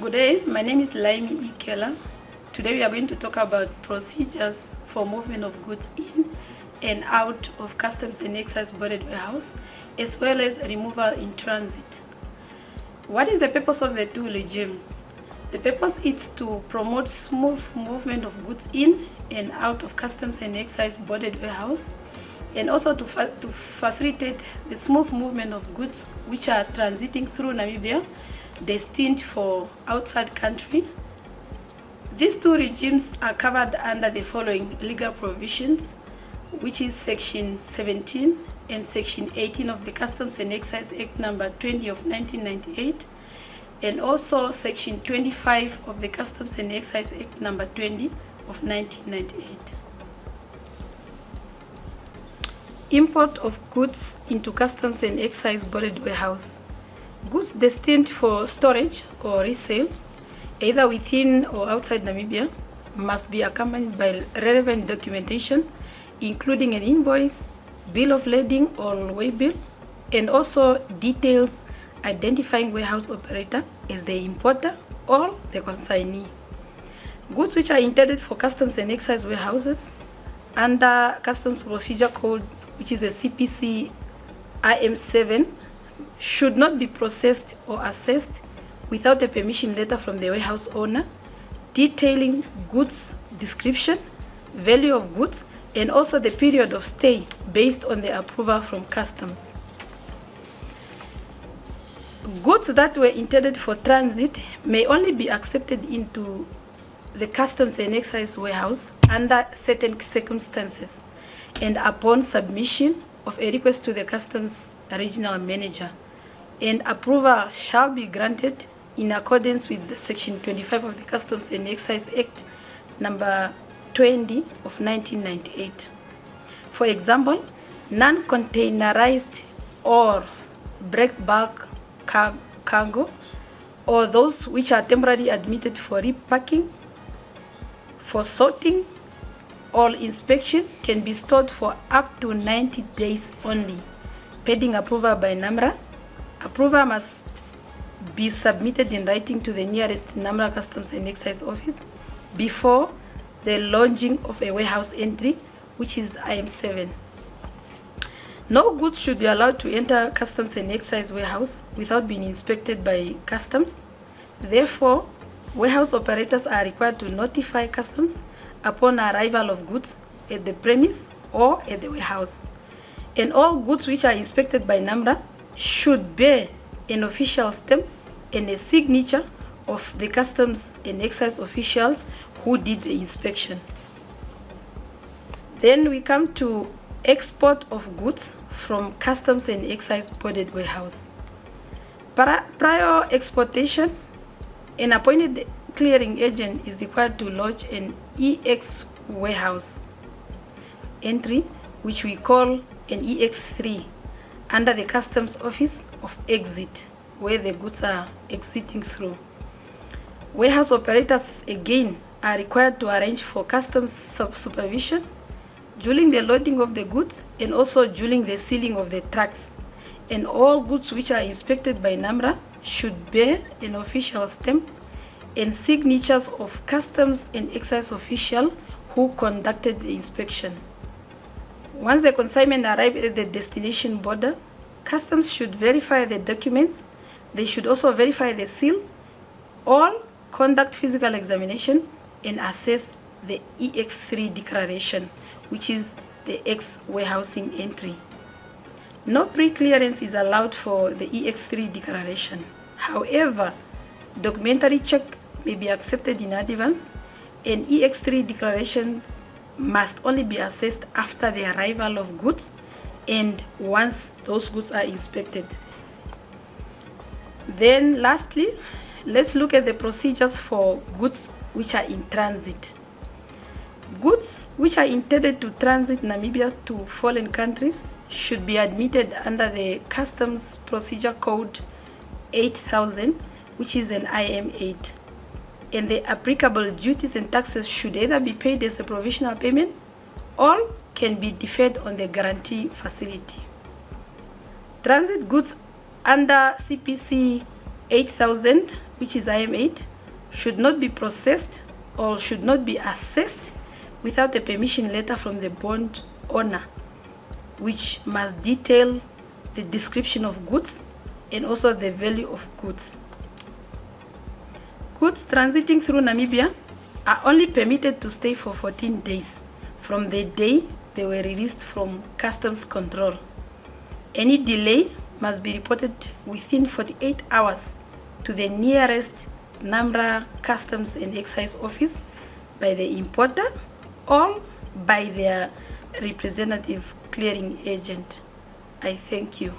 Good day, my name is Laimi Ikela. Today we are going to talk about procedures for movement of goods in and out of Customs and Excise boarded warehouse, as well as removal in transit. What is the purpose of the two regimes? The purpose is to promote smooth movement of goods in and out of Customs and Excise boarded warehouse, and also to facilitate the smooth movement of goods which are transiting through Namibia, destined for outside country. These two regimes are covered under the following legal provisions, which is Section 17 and Section 18 of the Customs and Excise Act number 20 of 1998, and also Section 25 of the Customs and Excise Act number 20 of 1998. Import of goods into Customs and Excise boarded warehouse. Goods destined for storage or resale, either within or outside Namibia, must be accompanied by relevant documentation, including an invoice, bill of lading or waybill, and also details identifying warehouse operator as the importer or the consignee. Goods which are intended for Customs and Excise warehouses under Customs Procedure Code, which is a CPC IM7, should not be processed or assessed without a permission letter from the warehouse owner detailing goods description, value of goods, and also the period of stay based on the approval from customs. Goods that were intended for transit may only be accepted into the Customs and Excise warehouse under certain circumstances and upon submission of a request to the Customs Regional Manager, and approval shall be granted in accordance with the Section 25 of the Customs and Excise Act number 20 of 1998. For example, non-containerized or break bulk cargo, or those which are temporarily admitted for repacking, for sorting, or inspection, can be stored for up to 90 days only, pending approval by NAMRA. Approval must be submitted in writing to the nearest NAMRA Customs and Excise office before the launching of a warehouse entry, which is IM7. No goods should be allowed to enter Customs and Excise warehouse without being inspected by customs. Therefore, warehouse operators are required to notify customs upon arrival of goods at the premise or at the warehouse. And all goods which are inspected by NAMRA should bear an official stamp and a signature of the Customs and Excise officials who did the inspection. Then we come to export of goods from Customs and Excise boarded warehouse. Prior exportation, an appointed clearing agent is required to lodge an EX warehouse entry, which we call an EX3, under the Customs Office of Exit, where the goods are exiting through. Warehouse operators again are required to arrange for customs supervision during the loading of the goods and also during the sealing of the trucks. And all goods which are inspected by NAMRA should bear an official stamp and signatures of Customs and Excise official who conducted the inspection. Once the consignment arrives at the destination border, customs should verify the documents. They should also verify the seal, or conduct physical examination and assess the EX3 declaration, which is the X warehousing entry. No pre-clearance is allowed for the EX3 declaration. However, documentary check may be accepted in advance, and EX3 declarations must only be assessed after the arrival of goods and once those goods are inspected. Then lastly, let's look at the procedures for goods which are in transit. Goods which are intended to transit Namibia to foreign countries should be admitted under the Customs Procedure Code 8000, which is an IM8. And the applicable duties and taxes should either be paid as a provisional payment or can be deferred on the guarantee facility. Transit goods under CPC 8000 which is IM8, should not be processed or should not be assessed without a permission letter from the bond owner, which must detail the description of goods and also the value of goods. Goods transiting through Namibia are only permitted to stay for 14 days from the day they were released from customs control. Any delay must be reported within 48 hours to the nearest NAMRA Customs and Excise office by the importer or by their representative clearing agent. I thank you.